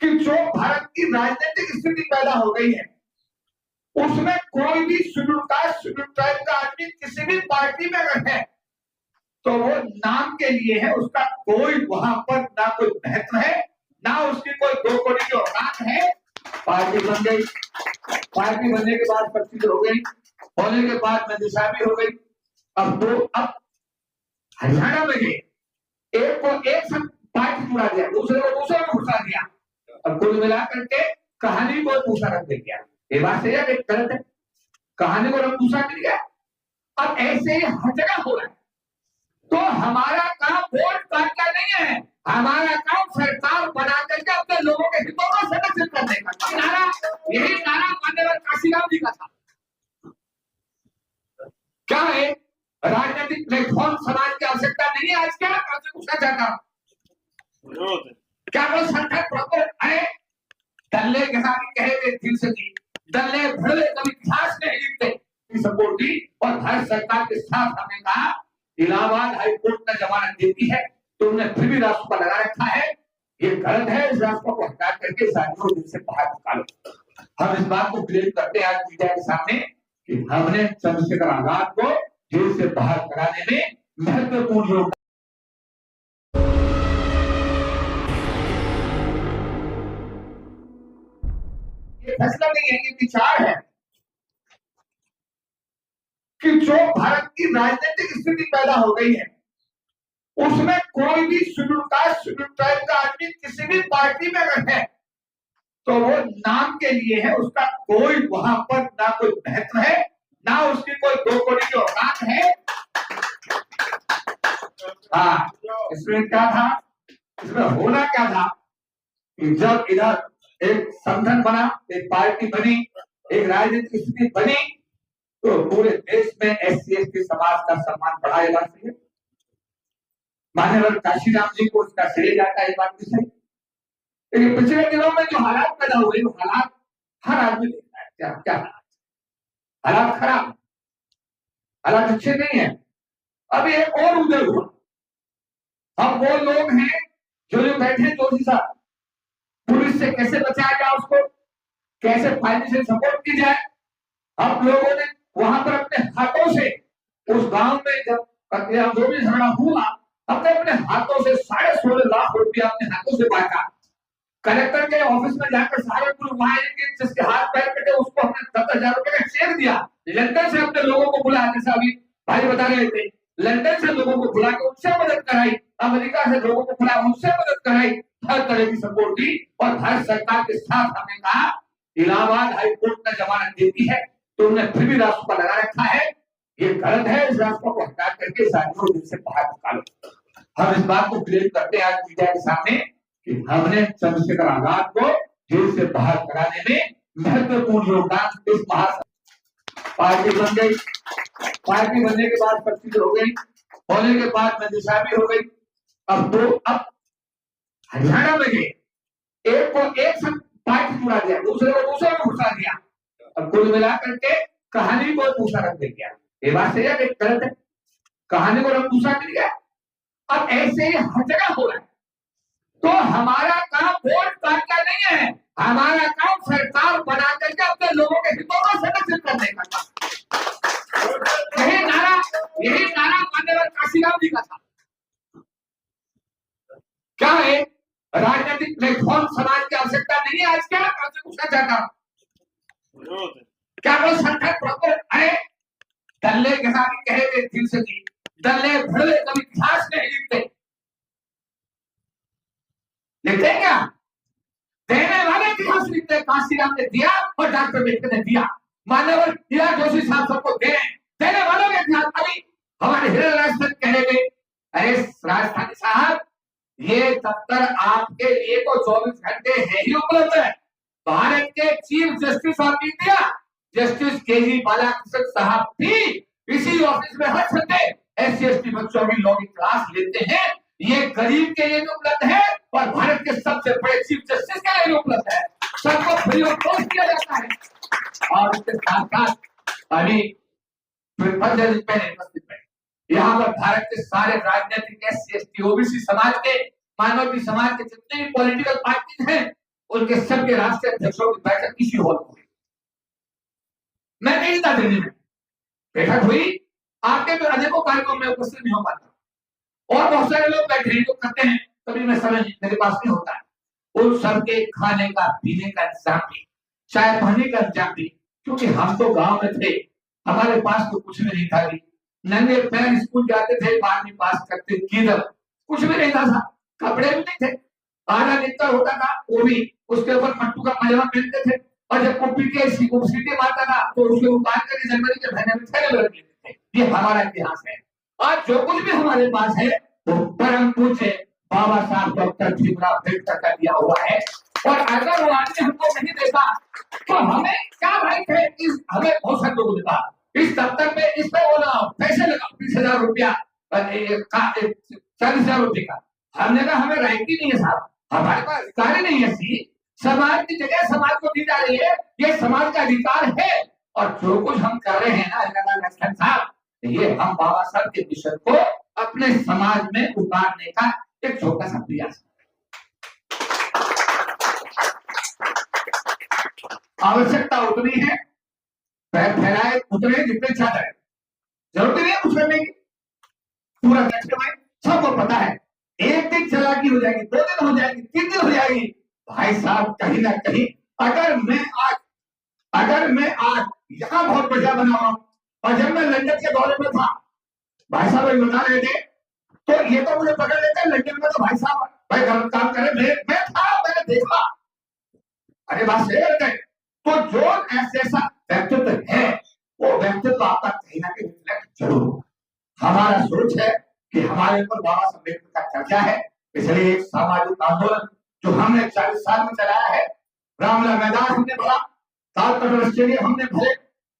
कि जो भारत की राजनीतिक स्थिति पैदा हो गई है उसमें कोई भी शेड्यूल कास्ट शेड्यूल ट्राइब का आदमी किसी भी पार्टी में अगर है तो वो नाम के लिए है, उसका कोई वहां पर ना कोई महत्व है, ना उसकी कोई दो कौड़ी की औकात है। पार्टी बन गई, पार्टी बनने के बाद सब चीज हो गई, होने के बाद मंदिशा भी हो गई। अब हरियाणा में गए, एक को एक संग पार्टी जुड़ा दिया, दूसरे को दूसरे में घुसा दिया, अब कुल मिला करके कहानी को दूसरा रंग दे दिया। ये बात सही है कि गलत है? कहानी को रंग दूसरा मिल गया। अब ऐसे ही हर जगह हो रहा है। तो हमारा काम वोट काटना नहीं है, हमारा काम सरकार बना करके अपने लोगों के हितों को संरक्षित करने का नारा, यही नारा मान्यवर काशीराम जी का था। क्या है? राजनीतिक प्लेटफॉर्म समाज की आवश्यकता नहीं है आज? क्या आपसे पूछना चाहता हूं, क्या वो संगठन प्रॉपर है? दल्ले के साथ कहे थे दिल से जी, दल्ले भले कभी इतिहास नहीं लिखते सपोर्ट की, और भारत सरकार के साथ हमने कहा इलाहाबाद हाई कोर्ट ने जमानत देती है तो उन्होंने फिर भी राष्ट्र पर लगा रखा है, ये गलत है। इस राष्ट्र को हटा करके साथियों दिल से बाहर निकालो। हम इस बात को क्लेम करते हैं आज मीडिया के सामने कि हमने चंद्रशेखर आजाद को जेल से बाहर कराने में महत्वपूर्ण योगदान। ये फैसला नहीं है, ये विचार है कि जो भारत की राजनीतिक स्थिति पैदा हो गई है उसमें कोई भी शेड्यूल कास्ट शेड्यूल ट्राइब का आदमी किसी भी पार्टी में अगर है तो वो नाम के लिए है, उसका कोई वहां पर ना कोई महत्व है, ना उसकी कोई दो कौड़ी की औकात है। हाँ, इसमें क्या था, इसमें होना क्या था कि जब इधर एक संगठन बना, एक पार्टी बनी, एक राजनीतिक स्थिति बनी, तो पूरे देश में SC/ST समाज का सम्मान बढ़ाया जा सके। मान्यवर काशीराम जी को उसका श्रेय जाता है, ये बात भी सही। लेकिन पिछले दिनों में जो हालात पैदा हुए, वो हालात हर आदमी देखता है। क्या क्या हालात खराब, हालात अच्छे नहीं है। अभी एक और उदय हुआ, हम वो लोग हैं जो बैठे जोशी साहब, पुलिस से कैसे बचाया जाए, उसको कैसे फाइनेंशियल सपोर्ट की जाए। हम लोगों ने वहां पर अपने हाथों से उस गांव में जब जो भी झगड़ा हुआ, अपने हाथों से 16.5 लाख रुपया अपने हाथों से बांटा। कलेक्टर के ऑफिस में जाकर सारे पुलिस वहां जिसके हाथ पैर कटे उसको हमने 10,000 रुपए का चेक दिया। लंदन से अपने लोगों को बुलाया, जैसे अभी भाई बता रहे थे, लंदन से लोगों को बुला के उनसे मदद कराई, अमेरिका से लोगों को बुलाया उनसे मदद कराई, हर तरह की सपोर्ट की। और भारत सरकार के साथ हमने कहा इलाहाबाद हाई कोर्ट ने जमानत देती है तो उन्होंने फिर भी राष्ट्र पर लगा रखा है, ये गलत है। इस राष्ट्र को हटा करके साथियों दिल से बाहर निकालो। हम इस बात को क्लेम करते हैं आज मीडिया के सामने कि हमने चंद्रशेखर आजाद को जेल से बाहर कराने में महत्वपूर्ण योगदान। इस पार्टी बन गई, पार्टी बनने के बाद सब चीज हो गई, होने के बाद मंदिशा भी हो गई। अब हरियाणा में गए, एक को एक संग पार्टी जुड़ा दिया, दूसरे को दूसरे में घुसा दिया, अब कुल मिला करके कहानी को दूसरा रंग दे दिया। ये बात सही है कि गलत है? कहानी को रंग दूसरा मिल गया। अब ऐसे ही हर जगह हो रहा है। तो हमारा काम वोट काटना नहीं है, हमारा काम सरकार बना करके अपने लोगों के हितों को संरक्षित करने का। यही नारा मान्यवर काशीराम जी का था। क्या है? राजनीतिक प्लेटफॉर्म समाज की आवश्यकता नहीं है आज? क्या आपसे पूछना चाहता हूं, क्या वो संगठन प्रॉपर है? दल्ले के साथ कहे थे दिल से जी, दल्ले भले कभी इतिहास नहीं लिखते क्या? देने वाले इतिहास लिखते। काशीराम ने दिया और डॉक्टर अम्बेडकर ने दिया, मान्यवर दिया जोशी साहब सबको देने वालों के इतिहास। अभी हमारे हिरण कह रहे थे, अरे राजस्थानी साहब ये दफ्तर आपके लिए तो 24 घंटे है ही उपलब्ध है। भारत के chief justice of India justice KG Balakrishna साहब भी इसी ऑफिस में हर संडे SC/ST बच्चों की लॉ की क्लास लेते हैं। ये गरीब के लिए भी उपलब्ध है और भारत के सबसे बड़े चीफ जस्टिस के लिए भी उपलब्ध है। सबको फ्री ऑफ कॉस्ट किया जाता है। और इसके साथ साथ अभी 15 दिन पहले उपस्थित है यहाँ पर भारत के सारे राजनीतिक SC/ST OBC समाज के, माइनॉरिटी समाज के जितने भी पॉलिटिकल पार्टीज हैं, उनके सबके राष्ट्रीय अध्यक्षों की बैठक इसी हॉल में हुई। मैं नहीं था दिल्ली में, बैठक हुई, आपके तो अनेकों कार्यक्रम में उपस्थित नहीं हो पाता और बहुत सारे लोग बैठे हैं जो करते हैं, कभी मैं समय मेरे पास नहीं होता है। उन सबके खाने का पीने का इंतजाम भी, चाय पानी का इंतजाम भी, क्योंकि हम तो गांव में थे, हमारे पास तो कुछ भी नहीं था। नंगे पैर स्कूल जाते थे, 12वीं पास करते, किधर कुछ भी नहीं था, कपड़े भी नहीं थे, आधा निकल होता था वो भी उसके ऊपर पट्टू का पजामा पहनते थे, और जब वो पीटे सीटे मारता था तो उसके उतार कर जनवरी के महीने में थैले में रख लेते थे। ये हमारा इतिहास है। आज जो कुछ भी हमारे पास है वो परम पूज्य बाबा साहब डॉक्टर भीमराव अम्बेडकर का दिया हुआ है। और अगर वो आदमी हमको नहीं देता तो हमें क्या भाई थे, हमें बहुत सारे लोगों ने कहा इस दफ्तर में इस पे वो लगाओ, पैसे लगाओ, 20,000 रुपया, 40,000 रुपये का। हमने कहा हमें राइट ही नहीं है साहब, हमारे पास अधिकार नहीं है। समाज की जगह समाज को दी जा रही है, ये समाज का अधिकार है। और जो कुछ हम कर रहे हैं ना साहब, ये हम बाबा साहब के मिशन को अपने समाज में उतारने का एक छोटा सा प्रयास। आवश्यकता उतनी है, पैर फैलाए उतने जितने चाहते हैं, जरूरत नहीं है कुछ करने की। पूरा देश में सबको पता है, एक दिन चलाकी हो जाएगी, 2 दिन हो जाएगी, 3 दिन हो जाएगी। भाई साहब कहीं ना कहीं अगर मैं आज यहाँ बहुत बढ़िया बना हूं, और जब मैं लंदन के दौरे में था, भाई साहब बता रहे थे, तो ये तो मुझे पकड़ लेते हैं लंदन में, तो भाई साहब भाई गलत काम करे, मैं था, मैंने देखा, अरे बात सही है। तो जो ऐसा व्यक्तित्व है वो व्यक्तित्व आपका कहीं ना कहीं रिफ्लेक्ट जरूर। हमारा सोच है कि हमारे ऊपर बाबा साहब अम्बेडकर का चर्चा है, इसलिए एक सामाजिक आंदोलन जो हमने 40 साल में चलाया है, रामला मैदान हमने भरा, तालकटोरा स्टेडियम हमने भरे,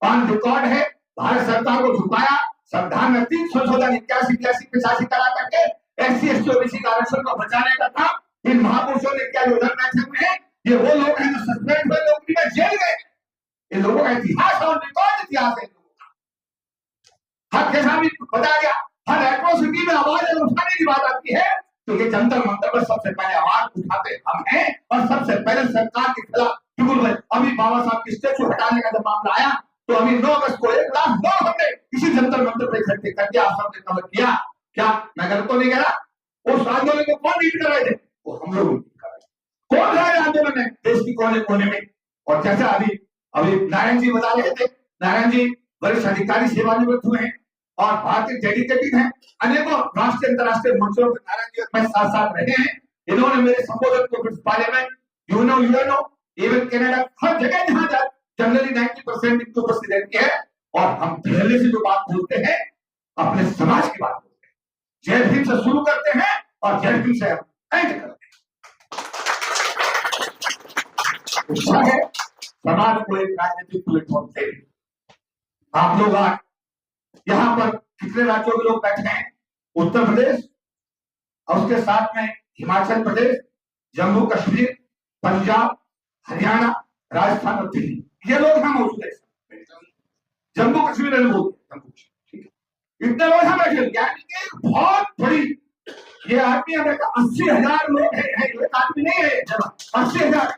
ऑन रिकॉर्ड है, भारत सरकार को झुकाया, संविधान में 3 संशोधन 81, 82, 85 करा करके SC ST OBC का आरक्षण को बचाने का काम इन महापुरुषों ने किया। उधर बैठे हुए हैं, ये वो लोग हैं जो सस्पेंड हुए, नौकरी में जेल गए। इन लोगों का इतिहास और रिकॉर्ड इतिहास है। हर जैसा भी बताया गया, हर एट्रोसिटी में आवाज उठाने की बात आती है तो ये जंतर मंतर पर सबसे पहले आवाज उठाते हम हैं, और सबसे पहले सरकार के खिलाफ बिल्कुल। अभी बाबा साहब की स्टेचू हटाने का जब मामला आया तो अभी 9 अगस्त को 1 लाख लोग हमने इसी जंतर मंतर पर इकट्ठे करके आप सबने कवर किया। क्या मैं गलत तो नहीं कह रहा? उस आंदोलन को कौन लीड कर रहे थे? वो हम लोग लीड कर रहे थे। कौन रहा है आंदोलन में देश की कोने कोने में? और जैसा अभी नारायण जी बता रहे थे, नारायण जी वरिष्ठ अधिकारी सेवानिवृत्त हुए हैं और भारतीय डेडिकेटेड हैं, अनेकों राष्ट्रीय अंतर्राष्ट्रीय मंचों पर नारायण जी में साथ साथ रहे हैं। इन्होंने मेरे संबोधन को British parliament, UNO, even Canada, हर जगह जहां जाए जनरली 90% इनकी उपस्थिति रहती है। और हम पहले से जो बात बोलते हैं अपने समाज की बात बोलते हैं, जय भीम से शुरू करते हैं और जय भीम से एंड करते हैं। समाज को एक राजनीतिक प्लेटफॉर्म दे। आप लोग आज यहाँ पर कितने राज्यों के लोग बैठे हैं? उत्तर प्रदेश और उसके साथ में हिमाचल प्रदेश, जम्मू कश्मीर, पंजाब, हरियाणा, राजस्थान और दिल्ली, ये लोग यहाँ मौजूद है। जम्मू कश्मीर इतने लोग यहाँ बैठे, यानी कि बहुत बड़ी ये आदमी हमें 80,000 लोग है, एक आदमी नहीं है, 80,000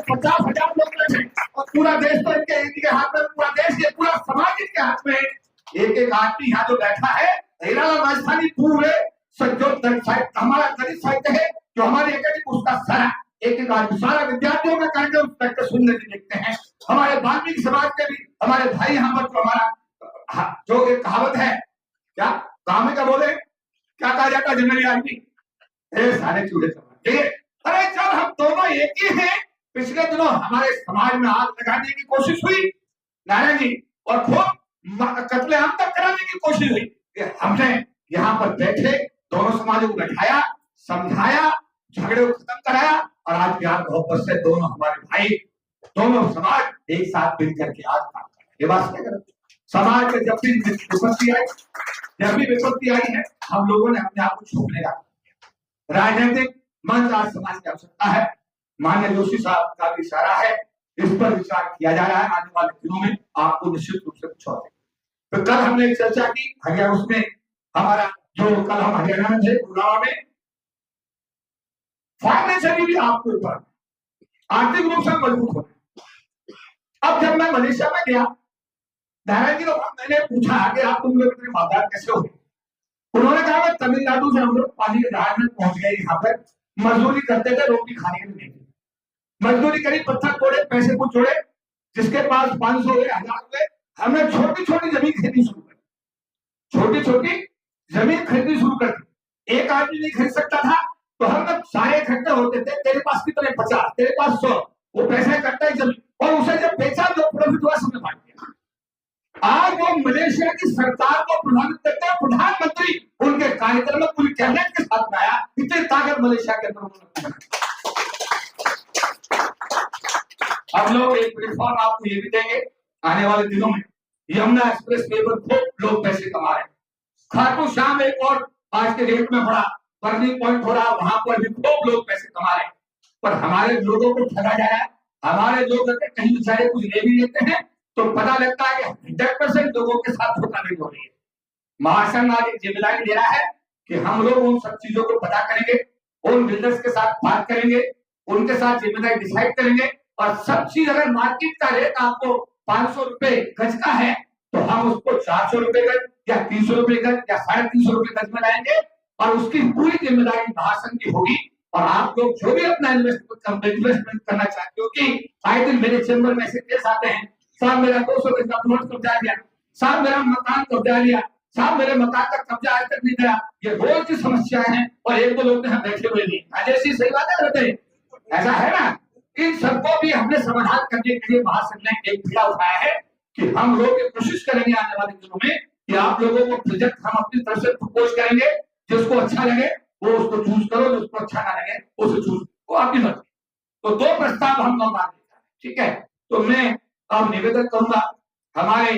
50,000 लोग बैठे और पूरा देश तो इनके हाथ में, पूरा देश ये पूरा समाज इनके हाथ में। एक आदमी यहाँ जो बैठा है, राजस्थानी पूरे हमारा दलित साहित्य है जो हमारे एकेडमी, उसका सारा एक आदमी, सारा विद्यार्थियों का कार्यक्रम सुनने के देखते हैं। हमारे वाल्मीकि समाज के भी हमारे भाई यहाँ पर जो हमारा जो एक कहावत है, क्या गाँव में क्या बोले, क्या कहा जाता है जनरली आदमी, सारे चूहे समाज। अरे जब हम दोनों एक ही हैं, पिछले दिनों हमारे समाज में आग लगाने की कोशिश हुई नारायण जी, और खूब कत्लेआम तक कराने की कोशिश हुई। हमने यहाँ पर बैठे दोनों समाजों को बैठाया, समझाया, झगड़े को खत्म कराया, और आज प्यार मोहब्बत से दोनों हमारे भाई, दोनों समाज एक साथ मिलकर के आज काम कर रहे हैं। ये बात क्या कर, समाज में जब भी विपत्ति आई है, हम लोगों ने अपने आप को छोड़ने का राजनीतिक मंच आज समाज की आवश्यकता है। माननीय जोशी साहब का भी इशारा है, इस पर विचार किया जा रहा है। आने वाले दिनों में आपको निश्चित रूप से कुछ और तो कल हमने चर्चा की हरियाणा, उसमें हमारा जो कल हम हरियाणा में थे, गुड़गांव में, फाइनेंशियली भी आपको ऊपर आर्थिक रूप से मजबूत होना। अब जब मैं मलेशिया में गया, दादाजी को मैंने पूछा कि आप तुम लोग इतने मालदार कैसे हो? उन्होंने कहा मैं तमिलनाडु से हम लोग पानी के जहाज में पहुंच गए, यहाँ पर मजदूरी करते थे, रोटी खाने के लिए मजदूरी करी, पत्थर तोड़े, पैसे को जोड़े, जिसके पास 500 हुए, 1000 हुए, हमने छोटी छोटी जमीन खरीदनी शुरू कर, छोटी छोटी जमीन खरीदनी शुरू कर दी। एक आदमी नहीं खरीद सकता था, तो हम लोग सारे इकट्ठे होते थे, तेरे पास कितने? 50, तेरे पास 100, वो पैसा इकट्ठा है जमीन, और उसे जब बेचा जो प्रॉफिट हुआ सबने बांट दिया। आज वो मलेशिया की सरकार को प्रभावित करते हैं, प्रधानमंत्री उनके कार्यक्रम में पूरी कैबिनेट के साथ में आया, इतनी ताकत मलेशिया के अंदर। हम लोग एक प्लेटफॉर्म आपको ये भी देंगे आने वाले दिनों में, यमुना एक्सप्रेस वे पर खूब लोग पैसे कमा रहे हैं। खाटू श्याम एक और आज के डेट में बड़ा टर्निंग पॉइंट हो रहा, वहां पर भी खूब लोग पैसे कमा रहे हैं, पर हमारे लोगों को ठगा जा रहा है। हमारे लोग कहीं बेचारे कुछ ले भी लेते हैं तो पता लगता है कि 100% लोगों के साथ धोखाधड़ी हो रही है। महासंघ आज एक जिम्मेदारी ले रहा है कि हम लोग उन सब चीजों को पता करेंगे, उन बिल्डर्स के साथ बात करेंगे, उनके साथ जिम्मेदारी डिसाइड करेंगे, और सब चीज अगर मार्केट का रेट आपको 500 रुपए गज का है तो हम उसको 400 रुपए गज या 300 रुपए गज या 350 रुपए गज में लाएंगे, और उसकी पूरी जिम्मेदारी महासंघ की होगी। और आप लोग जो भी अपना इन्वेस्टमेंट करना चाहते हो, कि आए दिन मेरे चैम्बर में ऐसे केस आते हैं, साहब मेरा 200 गज का प्लॉट कब्जा लिया, साहब मेरा मकान कब्जा लिया, साहब मेरे मकान का कब्जा आज तक नहीं दिया। ये रोज की समस्याएं हैं, और एक दो लोग यहाँ बैठे हुए नहीं, जैसी सही बात है रहते, ऐसा है ना। इन सबको भी हमने समाधान करने के लिए महासंघ ने एक बीड़ा उठाया है कि हम लोग कोशिश करेंगे आने वाले दिनों में कि आप लोगों को प्रोजेक्ट हम अपनी तरफ से प्रपोज करेंगे, जिसको अच्छा लगे वो उसको चूज करो, जिसको अच्छा ना लगे उसे चूज, वो आपकी मर्जी। तो 2 प्रस्ताव हम लोग आगे, ठीक है। तो मैं अब निवेदन करूंगा हमारे